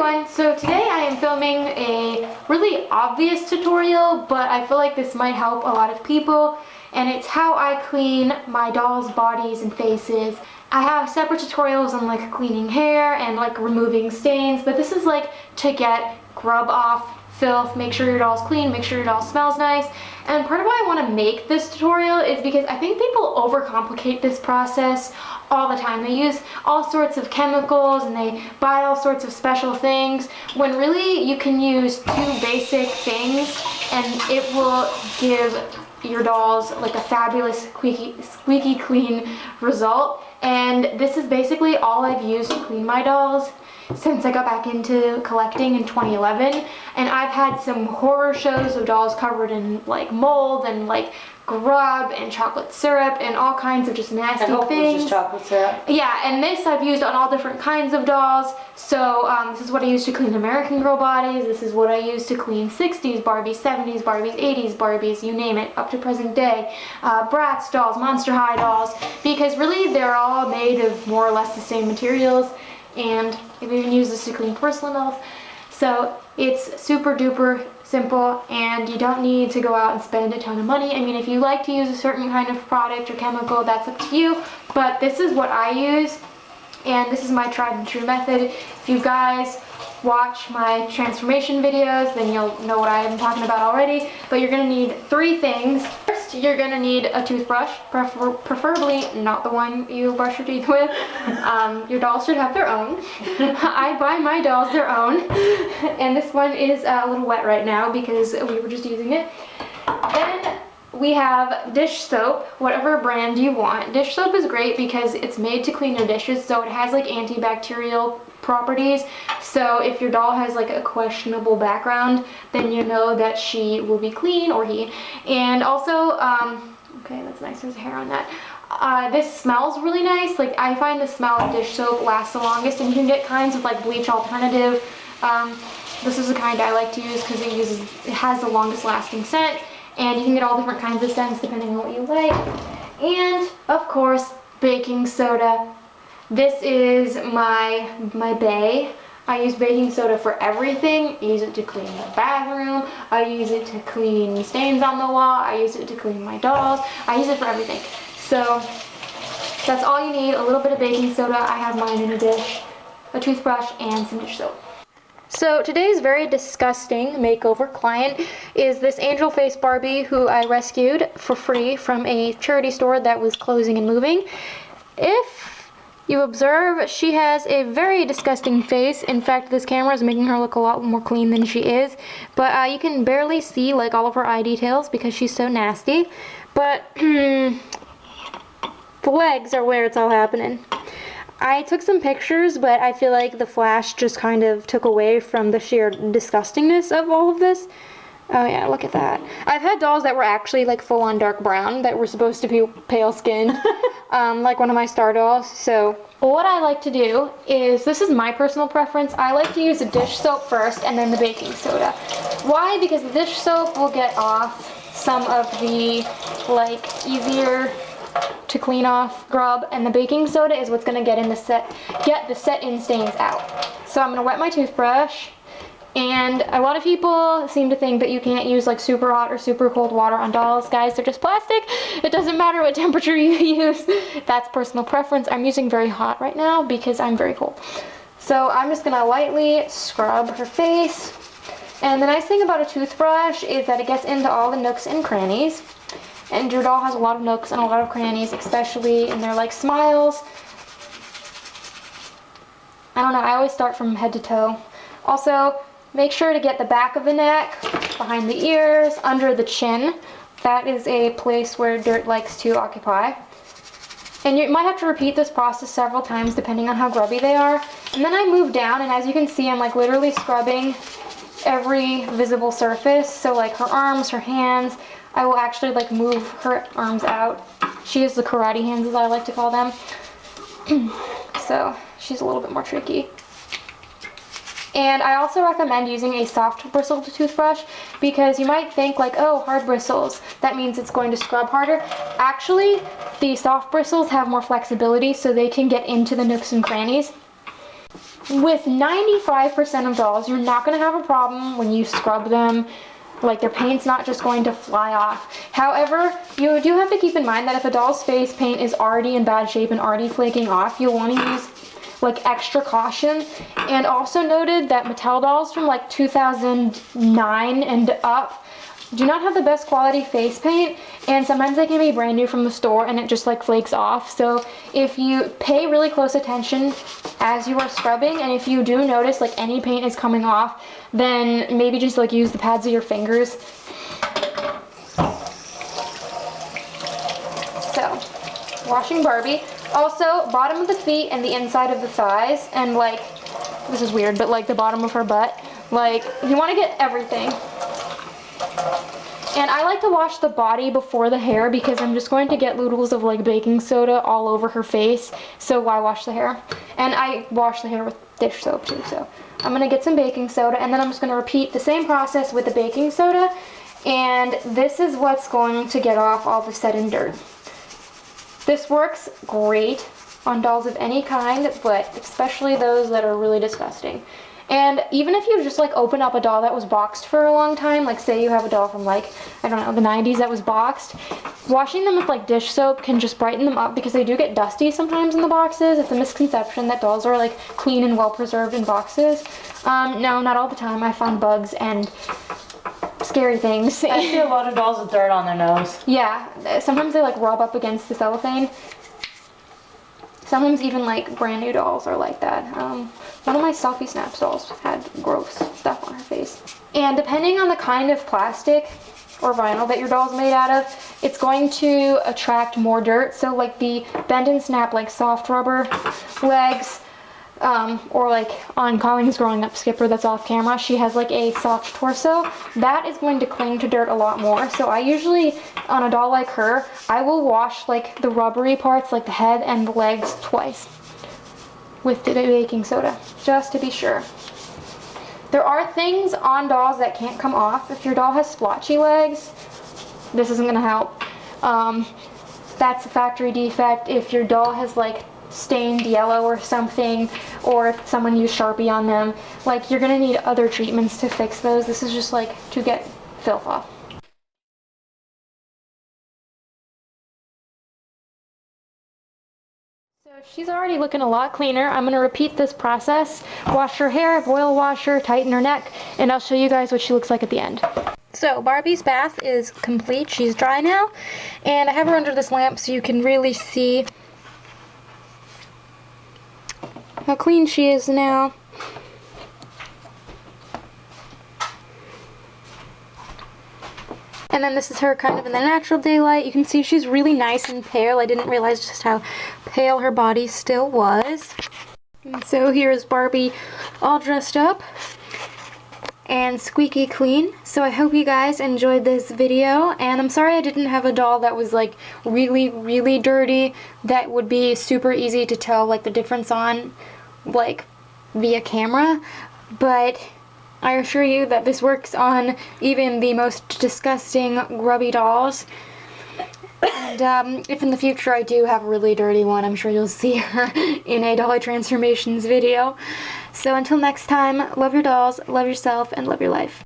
everyone, so today I am filming a really obvious tutorial, but I feel like this might help a lot of people, and it's how I clean my dolls' bodies and faces. I have separate tutorials on like cleaning hair and like removing stains, but this is like to get grub off, filth, make sure your doll's clean, make sure your doll smells nice. And part of why I want to make this tutorial is because I think people overcomplicate this process all the time. They use all sorts of chemicals and they buy all sorts of special things when really you can use two basic things and it will give your dolls like a fabulous squeaky clean result. And this is basically all I've used to clean my dolls since I got back into collecting in 2011, and I've had some horror shows of dolls covered in like mold and like grub and chocolate syrup and all kinds of just nasty things. Just chocolate syrup. Yeah, and this I've used on all different kinds of dolls. So this is what I use to clean American Girl bodies. This is what I use to clean 60s Barbies, 70s Barbies, 80s Barbies, you name it, up to present day. Bratz dolls, Monster High dolls, because really they're all made of more or less the same materials. And I've even used this to clean porcelain dolls. So it's super duper simple and you don't need to go out and spend a ton of money. I mean, if you like to use a certain kind of product or chemical, that's up to you. But this is what I use and this is my tried and true method. If you guys watch my transformation videos, then you'll know what I am talking about already. But you're gonna need three things. First, you're gonna need a toothbrush, preferably not the one you brush your teeth with. Your dolls should have their own. I buy my dolls their own, and this one is a little wet right now because we were just using it. Then we have dish soap, whatever brand you want. Dish soap is great because it's made to clean your dishes, so it has like antibacterial properties. So if your doll has like a questionable background, then you know that she will be clean, or he. And also, okay, that's nice, there's hair on that. This smells really nice. Like, I find the smell of dish soap lasts the longest, and you can get kinds of like bleach alternative. This is the kind I like to use because it has the longest lasting scent, and you can get all different kinds of scents depending on what you like. And of course, baking soda. This is my bae. I use baking soda for everything. I use it to clean the bathroom. I use it to clean stains on the wall. I use it to clean my dolls. I use it for everything. So that's all you need, a little bit of baking soda. I have mine in a dish, a toothbrush, and some dish soap. So today's very disgusting makeover client is this angel face Barbie who I rescued for free from a charity store that was closing and moving. If you observe, she has a very disgusting face. In fact, this camera is making her look a lot more clean than she is. But you can barely see like all of her eye details because she's so nasty. But the legs are where it's all happening. I took some pictures, but I feel like the flash just kind of took away from the sheer disgustingness of all of this. Oh yeah, look at that. I've had dolls that were actually like full on dark brown that were supposed to be pale skinned, like one of my star dolls. So what I like to do is, this is my personal preference, I like to use the dish soap first and then the baking soda. Why? Because the dish soap will get off some of the like easier to clean off grub, and the baking soda is what's gonna get the set-in stains out. So I'm gonna wet my toothbrush. And a lot of people seem to think that you can't use like super hot or super cold water on dolls. Guys, they're just plastic. It doesn't matter what temperature you use. That's personal preference. I'm using very hot right now because I'm very cold. So I'm just gonna lightly scrub her face. And the nice thing about a toothbrush is that it gets into all the nooks and crannies. And your doll has a lot of nooks and a lot of crannies, especially in their like smiles. I don't know, I always start from head to toe. Also, make sure to get the back of the neck, behind the ears, under the chin. That is a place where dirt likes to occupy. And you might have to repeat this process several times depending on how grubby they are. And then I move down, and as you can see, I'm like literally scrubbing every visible surface. So like her arms, her hands. I will actually like move her arms out. She has the karate hands, as I like to call them. So she's a little bit more tricky. And I also recommend using a soft bristled toothbrush because you might think like, oh, hard bristles, that means it's going to scrub harder. Actually, the soft bristles have more flexibility so they can get into the nooks and crannies. with 95% of dolls, you're not going to have a problem when you scrub them. Like, their paint's not just going to fly off. However, you do have to keep in mind that if a doll's face paint is already in bad shape and already flaking off, you'll want to use like extra caution. And also noted that Mattel dolls from like 2009 and up do not have the best quality face paint, and sometimes they can be brand new from the store and it just like flakes off. So if you pay really close attention as you are scrubbing, and if you do notice like any paint is coming off, then maybe just like use the pads of your fingers. So, washing Barbie. Also, bottom of the feet and the inside of the thighs, and like, this is weird, but like the bottom of her butt. Like, you want to get everything. And I like to wash the body before the hair because I'm just going to get noodles of like baking soda all over her face. So why wash the hair? And I wash the hair with dish soap too. So I'm going to get some baking soda, and then I'm just going to repeat the same process with the baking soda. And this is what's going to get off all the set-in dirt. This works great on dolls of any kind, but especially those that are really disgusting. And even if you just like open up a doll that was boxed for a long time, like say you have a doll from like, I don't know, the 90s that was boxed, washing them with like dish soap can just brighten them up because they do get dusty sometimes in the boxes. It's a misconception that dolls are like clean and well preserved in boxes. No, not all the time. I found bugs and scary things. I see a lot of dolls with dirt on their nose. Yeah, sometimes they like rub up against the cellophane. Sometimes even like brand new dolls are like that. One of my Selfie Snaps dolls had gross stuff on her face. And depending on the kind of plastic or vinyl that your doll's made out of, it's going to attract more dirt. So like the Bend and Snap like soft rubber legs, or like on Colleen's Growing Up Skipper that's off camera, she has like a soft torso. That is going to cling to dirt a lot more. So I usually, on a doll like her, I will wash like the rubbery parts, like the head and the legs, twice with the baking soda, just to be sure. There are things on dolls that can't come off. If your doll has splotchy legs, this isn't gonna help. That's a factory defect. If your doll has like stained yellow or something, or if someone used Sharpie on them, like you're gonna need other treatments to fix those. This is just like to get filth off. So she's already looking a lot cleaner. I'm gonna repeat this process. Wash her hair, boil wash her, tighten her neck, and I'll show you guys what she looks like at the end. So Barbie's bath is complete. She's dry now, and I have her under this lamp so you can really see how clean she is now. And then this is her kind of in the natural daylight. You can see she's really nice and pale. I didn't realize just how pale her body still was. And so here is Barbie all dressed up and squeaky clean. So I hope you guys enjoyed this video, and I'm sorry I didn't have a doll that was like really dirty that would be super easy to tell like the difference on like via camera, but I assure you that this works on even the most disgusting grubby dolls. And if in the future I do have a really dirty one, I'm sure you'll see her in a Dolly Transformations video. So until next time, love your dolls, love yourself, and love your life.